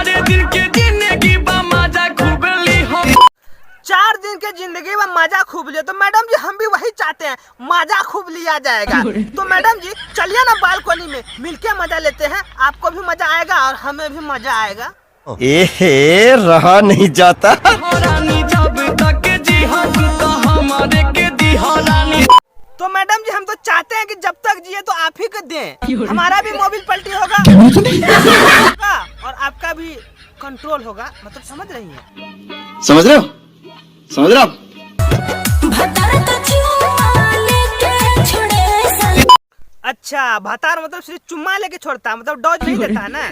दिन के जिंदगी बा मजा खूब ली हो। 4 दिन के जिंदगी में मजा खूब लिया। तो मैडम जी हम भी वही चाहते हैं, मजा खूब लिया जाएगा। तो मैडम जी चलिए ना बालकनी में मिलके मजा लेते हैं, आपको भी मजा आएगा और हमें भी मजा आएगा। ए रहा नहीं जाता। रानी जब तक जी तो हमारे के दी रानी। तो मैडम जी हम तो चाहते हैं कि जब तक जिए तो आप ही को दें, हमारा भी मोबिल पलटी होगा और आपका भी कंट्रोल होगा। मतलब समझ रही हैं? समझ रहे हो? समझ रहे हो? अच्छा भतार मतलब सिर्फ चुम्मा लेके छोड़ता है, मतलब डोज नहीं देता है ना।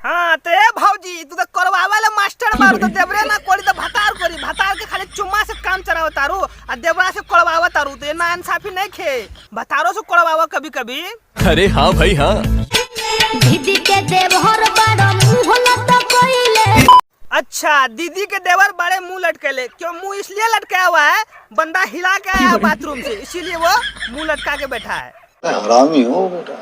हाँ तो भाजी तू तो करवावाले मास्टर मारू तो देवरे ना कोरी तो भतार कोरी, भतार के खाली चुम्मा से काम चलाव तारू और देवरा से कोड़वावा तारू। तो ये ना इंसाफी नहीं खे, भतारों से कोड़वावा कभी कभी। अरे हाँ भाई हाँ। दीदी के देवर बड़ा मुंह लटका कोइले। अच्छा दीदी के देवर बड़े मुंह लटकेले, क्यों मुंह इसलिए लटकाया हुआ है, बंदा हिला के आया बाथरूम से इसीलिए वो मुंह लटका के बैठा है। हरामी हो बेटा।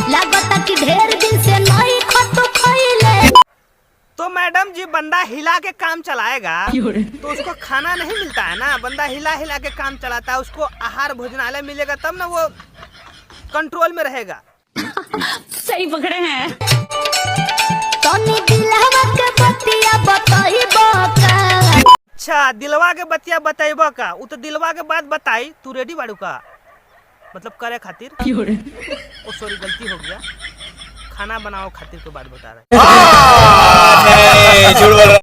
लगता कि ढेर दिन से नहीं खतो खइले। तो मैडम जी बंदा हिला के काम चलाएगा तो उसको खाना नहीं मिलता है ना, बंदा हिला हिला के काम चलाता है, उसको आहार भोजनालय मिलेगा तब ना वो कंट्रोल में रहेगा। सही पकड़े हैं। तनी दिलवा के बतिया बताइबो का। अच्छा दिलवा के बतिया बताइबो का, वो तो दिलवा के बात बताई, तू रेडी बाड़ू का मतलब करे खातिर? ओ सॉरी गलती हो गया, खाना बनाओ खातिर के बात बता रहा है।